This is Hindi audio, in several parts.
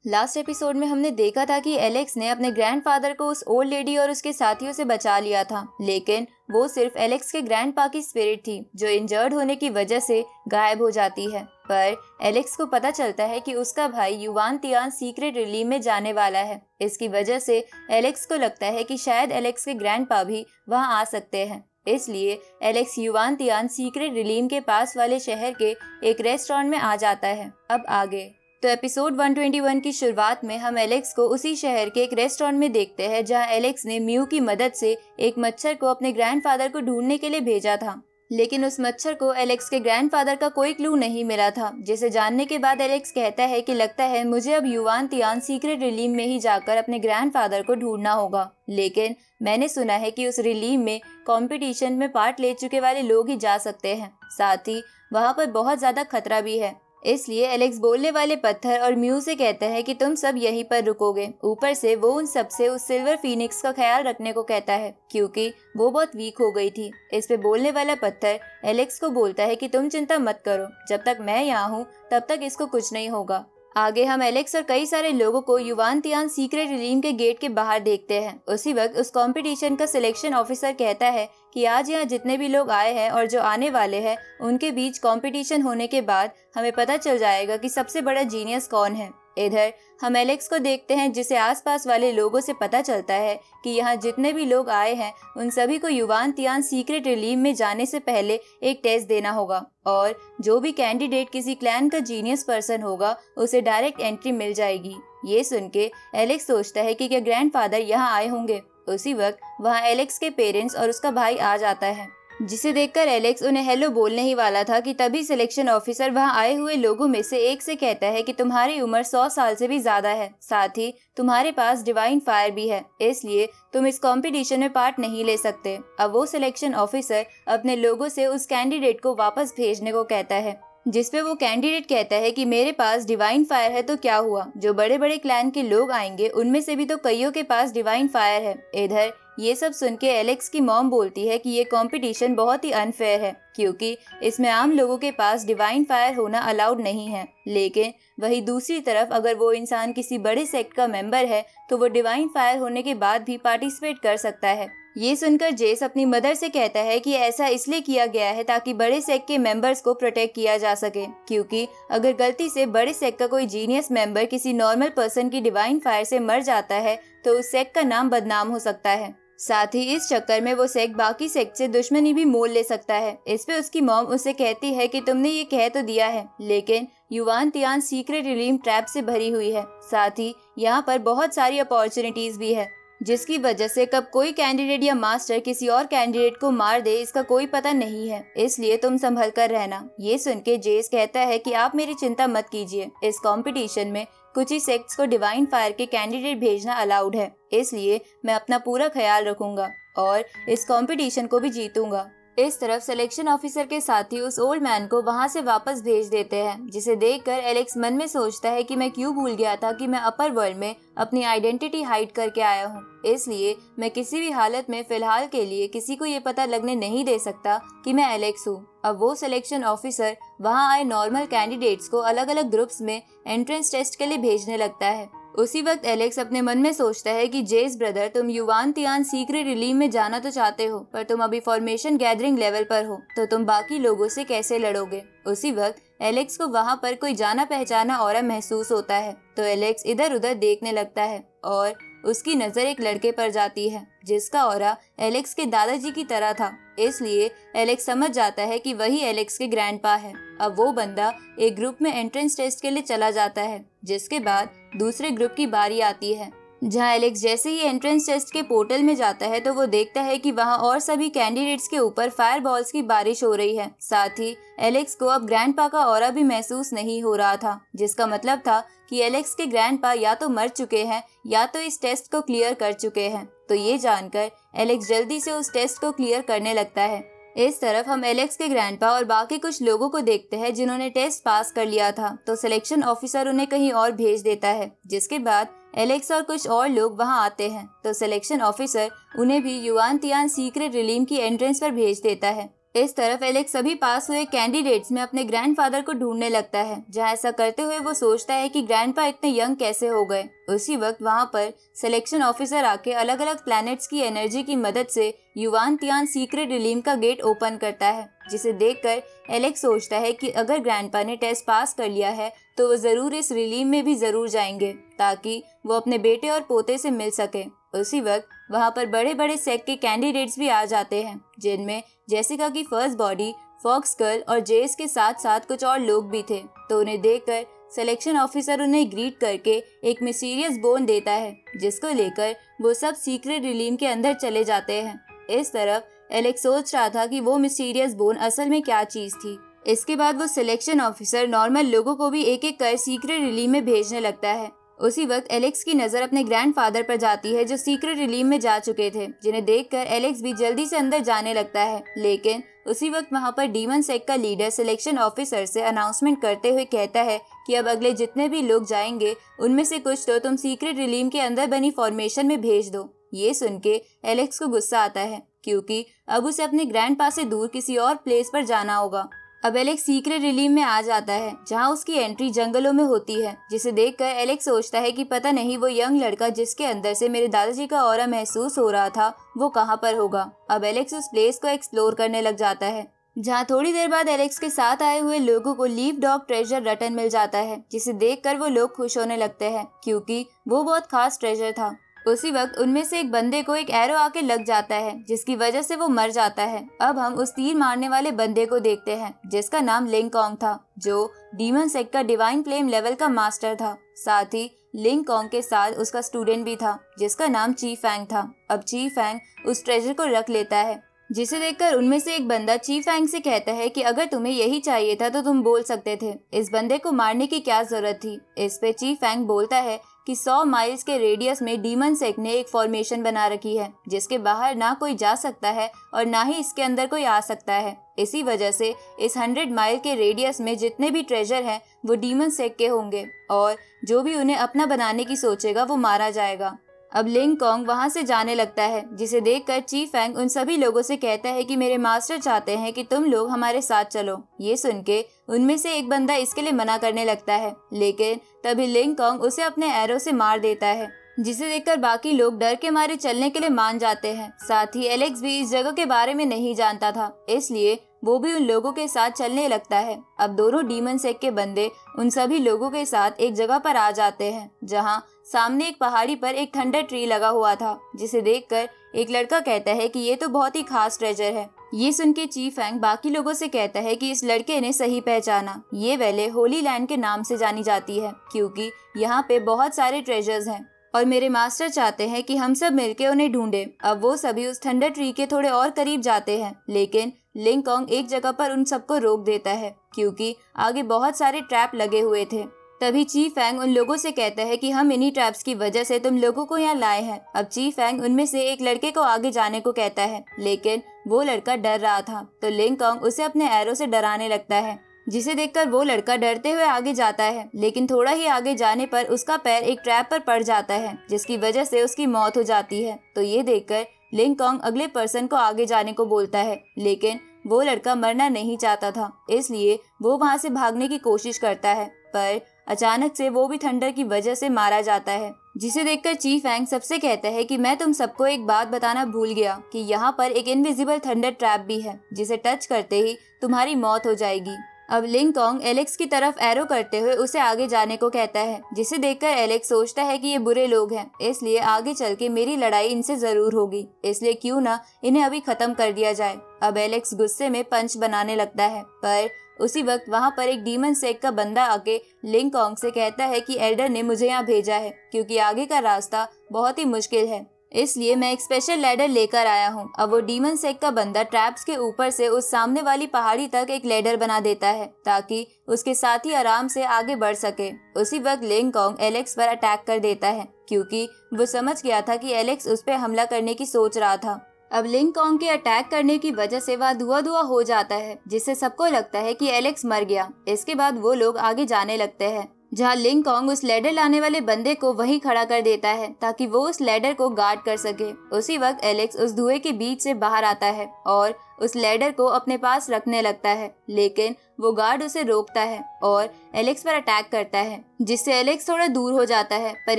लास्ट एपिसोड में हमने देखा था कि एलेक्स ने अपने ग्रैंडफादर को उस ओल्ड लेडी और उसके साथियों से बचा लिया था, लेकिन वो सिर्फ एलेक्स के ग्रैंडपा की स्पिरिट थी जो इंजर्ड होने की वजह से गायब हो जाती है। पर एलेक्स को पता चलता है कि उसका भाई युवान तियान सीक्रेट रिलीम में जाने वाला है। इसकी वजह से एलेक्स को लगता है कि शायद एलेक्स के ग्रैंडपा भी वहाँ आ सकते हैं। इसलिए एलेक्स युवान तियान सीक्रेट रिलीम के पास वाले शहर के एक रेस्टोरेंट में आ जाता है। अब आगे तो एपिसोड 121 की शुरुआत में हम एलेक्स को उसी शहर के एक रेस्टोरेंट में देखते हैं जहां एलेक्स ने म्यू की मदद से एक मच्छर को अपने ग्रैंडफादर को ढूंढने के लिए भेजा था, लेकिन उस मच्छर को एलेक्स के ग्रैंडफादर का कोई क्लू नहीं मिला था, जिसे जानने के बाद एलेक्स कहता है कि लगता है मुझे अब युवान तियान सीक्रेट रिलीम में ही जाकर अपने ग्रैंडफादर को ढूंढना होगा। लेकिन मैंने सुना है कि उस रिलीम में कंपटीशन में पार्ट ले चुके वाले लोग ही जा सकते हैं, साथ ही वहाँ पर बहुत ज्यादा खतरा भी है। इसलिए एलेक्स बोलने वाले पत्थर और म्यू से कहता है कि तुम सब यहीं पर रुकोगे। ऊपर से वो उन सब से उस सिल्वर फीनिक्स का ख्याल रखने को कहता है क्योंकि वो बहुत वीक हो गई थी। इस पे बोलने वाला पत्थर एलेक्स को बोलता है कि तुम चिंता मत करो, जब तक मैं यहाँ हूँ तब तक इसको कुछ नहीं होगा। आगे हम एलेक्स और कई सारे लोगों को युवान तियान सीक्रेट रिलीम के गेट के बाहर देखते हैं। उसी वक्त उस कंपटीशन का सिलेक्शन ऑफिसर कहता है कि आज यहाँ जितने भी लोग आए हैं और जो आने वाले हैं उनके बीच कंपटीशन होने के बाद हमें पता चल जाएगा कि सबसे बड़ा जीनियस कौन है। इधर हम एलेक्स को देखते हैं जिसे आसपास वाले लोगों से पता चलता है कि यहाँ जितने भी लोग आए हैं उन सभी को युवान तियान सीक्रेट रिलीम में जाने से पहले एक टेस्ट देना होगा और जो भी कैंडिडेट किसी क्लैन का जीनियस पर्सन होगा उसे डायरेक्ट एंट्री मिल जाएगी। ये सुन के एलेक्स सोचता है कि क्या ग्रैंडफादर यहाँ आए होंगे। उसी वक्त वहाँ एलेक्स के पेरेंट्स और उसका भाई आ जाता है, जिसे देखकर एलेक्स उन्हें हेलो बोलने ही वाला था कि तभी सिलेक्शन ऑफिसर वहां आए हुए लोगों में से एक से कहता है कि तुम्हारी उम्र 100 साल से भी ज्यादा है, साथ ही तुम्हारे पास डिवाइन फायर भी है, इसलिए तुम इस कंपटीशन में पार्ट नहीं ले सकते। अब वो सिलेक्शन ऑफिसर अपने लोगों से उस कैंडिडेट को वापस भेजने को कहता है, जिसपे वो कैंडिडेट कहता है कि मेरे पास डिवाइन फायर है तो क्या हुआ, जो बड़े बड़े क्लैन के लोग आएंगे उनमें से भी तो कईयों के पास डिवाइन फायर है। इधर ये सब सुन के एलेक्स की मॉम बोलती है कि ये कंपटीशन बहुत ही अनफेयर है क्योंकि इसमें आम लोगों के पास डिवाइन फायर होना अलाउड नहीं है, लेकिन वही दूसरी तरफ अगर वो इंसान किसी बड़े सेक्ट का मेंबर है तो वो डिवाइन फायर होने के बाद भी पार्टिसिपेट कर सकता है। ये सुनकर जेस अपनी मदर से कहता है कि ऐसा इसलिए किया गया है ताकि बड़े सेक्ट के मेंबर्स को प्रोटेक्ट किया जा सके, क्योंकि अगर गलती से बड़े सेक्ट का कोई जीनियस मेंबर किसी नॉर्मल पर्सन की डिवाइन फायर से मर जाता है तो उस सेक्ट का नाम बदनाम हो सकता है। साथ ही इस चक्कर में वो सेक्ट बाकी सेक्ट से दुश्मनी भी मोल ले सकता है। इस पे उसकी मॉम उसे कहती है कि तुमने ये कह तो दिया है, लेकिन युवान तियान सीक्रेट रिलीम ट्रैप से भरी हुई है, साथ ही यहाँ पर बहुत सारी अपॉर्चुनिटीज भी है, जिसकी वजह से कब कोई कैंडिडेट या मास्टर किसी और कैंडिडेट को मार दे इसका कोई पता नहीं है, इसलिए तुम संभल कर रहना। ये सुन के जेस कहता है कि आप मेरी चिंता मत कीजिए, इस कंपटीशन में कुछ ही सेक्ट्स को डिवाइन फायर के कैंडिडेट भेजना अलाउड है, इसलिए मैं अपना पूरा ख्याल रखूंगा और इस कंपटीशन को भी जीतूंगा। इस तरफ सिलेक्शन ऑफिसर के साथी उस ओल्ड मैन को वहां से वापस भेज देते हैं, जिसे देखकर एलेक्स मन में सोचता है कि मैं क्यों भूल गया था कि मैं अपर वर्ल्ड में अपनी आइडेंटिटी हाइड करके आया हूँ, इसलिए मैं किसी भी हालत में फिलहाल के लिए किसी को ये पता लगने नहीं दे सकता कि मैं एलेक्स हूँ। अब वो सिलेक्शन ऑफिसर वहाँ आए नॉर्मल कैंडिडेट्स को अलग अलग ग्रुप्स में एंट्रेंस टेस्ट के लिए भेजने लगता है। उसी वक्त एलेक्स अपने मन में सोचता है कि जेस ब्रदर, तुम युवान तियान सीक्रेट रिलीम में जाना तो चाहते हो, पर तुम अभी फॉर्मेशन गैदरिंग लेवल पर हो, तो तुम बाकी लोगों से कैसे लड़ोगे। उसी वक्त एलेक्स को वहाँ पर कोई जाना पहचाना ऑरा महसूस होता है, तो एलेक्स इधर उधर देखने लगता है और उसकी नजर एक लड़के पर जाती है जिसका ऑरा एलेक्स के दादाजी की तरह था, इसलिए एलेक्स समझ जाता है कि वही एलेक्स के ग्रैंडपा है। अब वो बंदा एक ग्रुप में एंट्रेंस टेस्ट के लिए चला जाता है, जिसके बाद दूसरे ग्रुप की बारी आती है, जहां एलेक्स जैसे ही एंट्रेंस टेस्ट के पोर्टल में जाता है तो वो देखता है कि वहां और सभी कैंडिडेट्स के ऊपर फायर बॉल्स की बारिश हो रही है। साथ ही एलेक्स को अब ग्रैंडपा का ऑरा भी महसूस नहीं हो रहा था, जिसका मतलब था कि एलेक्स के ग्रैंडपा या तो मर चुके हैं या तो इस टेस्ट को क्लियर कर चुके हैं। तो ये जानकर एलेक्स जल्दी से उस टेस्ट को क्लियर करने लगता है। इस तरफ हम एलेक्स के ग्रैंडपा और बाकी कुछ लोगों को देखते हैं जिन्होंने टेस्ट पास कर लिया था, तो सिलेक्शन ऑफिसर उन्हें कहीं और भेज देता है, जिसके बाद एलेक्स और कुछ और लोग वहां आते हैं, तो सिलेक्शन ऑफिसर उन्हें भी युवान तियान सीक्रेट रिलीम की एंट्रेंस पर भेज देता है। इस तरफ एलेक्स सभी पास हुए कैंडिडेट्स में अपने ग्रैंडफादर को ढूंढने लगता है, जहां ऐसा करते हुए वो सोचता है कि ग्रैंडपा इतने यंग कैसे हो गए। उसी वक्त वहां पर सिलेक्शन ऑफिसर आके अलग अलग प्लैनेट्स की एनर्जी की मदद से युवान तियान सीक्रेट रिलीम का गेट ओपन करता है, जिसे देखकर एलेक्स सोचता है कि अगर ग्रैंडपा ने टेस्ट पास कर लिया है तो वो जरूर इस रिलीम में भी जरूर जाएंगे, ताकि वो अपने बेटे और पोते से मिल सके। उसी वक्त वहां पर बड़े बड़े सेक के कैंडिडेट्स भी आ जाते हैं, जिनमें जेसिका की फर्स्ट बॉडी, फॉक्स गर्ल और जेस के साथ साथ कुछ और लोग भी थे। तो उन्हें देखकर सिलेक्शन ऑफिसर उन्हें ग्रीट करके एक मिस्टीरियस बोन देता है, जिसको लेकर वो सब सीक्रेट रिलीम के अंदर चले जाते हैं। इस तरफ एलेक्स सोच रहा था कि वो मिस्टीरियस बोन असल में क्या चीज थी। इसके बाद वो सिलेक्शन ऑफिसर नॉर्मल लोगों को भी एक एक कर सीक्रेट रिलीम में भेजने लगता है। उसी वक्त एलेक्स की नजर अपने ग्रैंडफादर पर जाती है, जो सीक्रेट रिलीम में जा चुके थे, जिन्हें देखकर एलेक्स भी जल्दी से अंदर जाने लगता है। लेकिन उसी वक्त वहां पर डीमन सेक का लीडर सिलेक्शन ऑफिसर से अनाउंसमेंट करते हुए कहता है कि अब अगले जितने भी लोग जाएंगे उनमें से कुछ तो तुम सीक्रेट रिलीम के अंदर बनी फॉर्मेशन में भेज दो। ये सुन के एलेक्स को गुस्सा आता है, क्योंकि अब उसे अपने ग्रैंडपा से दूर किसी और प्लेस पर जाना होगा। अब एलेक्स सीक्रेट रिलीम में आ जाता है, जहां उसकी एंट्री जंगलों में होती है, जिसे देखकर एलेक्स सोचता है कि पता नहीं वो यंग लड़का जिसके अंदर से मेरे दादाजी का ऑरा महसूस हो रहा था वो कहां पर होगा। अब एलेक्स उस प्लेस को एक्सप्लोर करने लग जाता है, जहां थोड़ी देर बाद एलेक्स के साथ आए हुए लोगों को लीफ डॉग ट्रेजर रटन मिल जाता है, जिसे देखकर वो लोग खुश होने लगते हैं, क्योंकि वो बहुत खास ट्रेजर था। उसी वक्त उनमें से एक बंदे को एक एरो आके लग जाता है, जिसकी वजह से वो मर जाता है। अब हम उस तीर मारने वाले बंदे को देखते हैं, जिसका नाम लिंग कॉन्ग था, जो डीमन सेक का डिवाइन फ्लेम लेवल का मास्टर था। साथ ही लिंग कॉन्ग के साथ उसका स्टूडेंट भी था, जिसका नाम ची फैंग था। अब ची फैंग उस ट्रेजर को रख लेता है, जिसे देखकर उनमें से एक बंदा ची फैंग से कहता है कि अगर तुम्हें यही चाहिए था तो तुम बोल सकते थे, इस बंदे को मारने की क्या जरूरत थी। इस पे ची फैंग बोलता है कि 100 माइल्स के रेडियस में डीमन सेक ने एक फॉर्मेशन बना रखी है, जिसके बाहर ना कोई जा सकता है और ना ही इसके अंदर कोई आ सकता है। इसी वजह से इस 100 माइल के रेडियस में जितने भी ट्रेजर हैं वो डीमन सेक के होंगे, और जो भी उन्हें अपना बनाने की सोचेगा वो मारा जाएगा। अब लिंग कॉन्ग वहां से जाने लगता है, जिसे देखकर ची फैंग उन सभी लोगों से कहता है कि मेरे मास्टर चाहते हैं कि तुम लोग हमारे साथ चलो। ये सुन के उनमें से एक बंदा इसके लिए मना करने लगता है, लेकिन तभी लिंग कॉन्ग उसे अपने एरो से मार देता है, जिसे देखकर बाकी लोग डर के मारे चलने के लिए मान जाते हैं। साथ ही एलेक्स भी इस जगह के बारे में नहीं जानता था, इसलिए वो भी उन लोगों के साथ चलने लगता है। अब दोनों डीमन सेक के बंदे उन सभी लोगों के साथ एक जगह पर आ जाते हैं, जहां सामने एक पहाड़ी पर एक थंडर ट्री लगा हुआ था, जिसे देखकर एक लड़का कहता है कि ये तो बहुत ही खास ट्रेजर है। ये सुन के ची फैंग बाकी लोगों से कहता है कि इस लड़के ने सही पहचाना, ये वैले होली लैंड के नाम से जानी जाती है, क्योंकि यहाँ पे बहुत सारे ट्रेजर्स हैं और मेरे मास्टर चाहते हैं कि हम सब मिलके उन्हें ढूंढें। अब वो सभी उस थंडर ट्री के थोड़े और करीब जाते हैं, लेकिन लिंग कॉन्ग एक जगह पर उन सबको रोक देता है, क्योंकि आगे बहुत सारे ट्रैप लगे हुए थे। तभी ची फैंग उन लोगों से कहता है कि हम इन्हीं ट्रैप्स की वजह से तुम लोगों को यहाँ लाए हैं। अब ची फैंग उनमें से एक लड़के को आगे जाने को कहता है, लेकिन वो लड़का डर रहा था, तो लिंग कॉन्ग उसे अपने एरो से डराने लगता है, जिसे देखकर वो लड़का डरते हुए आगे जाता है। लेकिन थोड़ा ही आगे जाने पर उसका पैर एक ट्रैप पर पड़ जाता है, जिसकी वजह से उसकी मौत हो जाती है। तो ये देखकर लिंग कॉन्ग अगले पर्सन को आगे जाने को बोलता है, लेकिन वो लड़का मरना नहीं चाहता था, इसलिए वो वहाँ से भागने की कोशिश करता है, पर अचानक से वो भी थंडर की वजह से मारा जाता है, जिसे देखकर ची फैंग सबसे कहता है कि मैं तुम सबको एक बात बताना भूल गया कि यहाँ पर एक इनविजिबल थंडर ट्रैप भी है, जिसे टच करते ही तुम्हारी मौत हो जाएगी। अब लिंग कॉन्ग एलेक्स की तरफ एरो करते हुए उसे आगे जाने को कहता है, जिसे देखकर एलेक्स सोचता है कि ये बुरे लोग हैं, इसलिए आगे चल के मेरी लड़ाई इनसे जरूर होगी, इसलिए क्यों ना इन्हें अभी खत्म कर दिया जाए। अब एलेक्स गुस्से में पंच बनाने लगता है, पर उसी वक्त वहाँ पर एक डीमन सेक का बंदा आके लिंग कॉन्ग से कहता है कि एल्डर ने मुझे यहाँ भेजा है, क्योंकि आगे का रास्ता बहुत ही मुश्किल है, इसलिए मैं एक स्पेशल लैडर लेकर आया हूँ। अब वो डीमन सेक का बंदा ट्रैप्स के ऊपर से उस सामने वाली पहाड़ी तक एक लैडर बना देता है, ताकि उसके साथी आराम से आगे बढ़ सके। उसी वक्त लिंग कॉन्ग एलेक्स पर अटैक कर देता है, क्योंकि वो समझ गया था कि एलेक्स उस पर हमला करने की सोच रहा था। अब लिंग कॉन्ग के अटैक करने की वजह से वह धुआं हो जाता है, जिससे सबको लगता है कि एलेक्स मर गया। इसके बाद वो लोग आगे जाने लगते हैं। जहाँ लिंग कॉन्ग उस लैडर लाने वाले बंदे को वहीं खड़ा कर देता है ताकि वो उस लैडर को गार्ड कर सके। उसी वक्त एलेक्स उस धुएं के बीच से बाहर आता है और उस लैडर को अपने पास रखने लगता है, लेकिन वो गार्ड उसे रोकता है और एलेक्स पर अटैक करता है, जिससे एलेक्स थोड़ा दूर हो जाता है। पर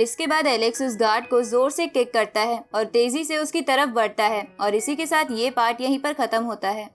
इसके बाद एलेक्स उस गार्ड को जोर से किक करता है और तेजी से उसकी तरफ बढ़ता है। और इसी के साथ ये पार्ट यहीं पर खत्म होता है।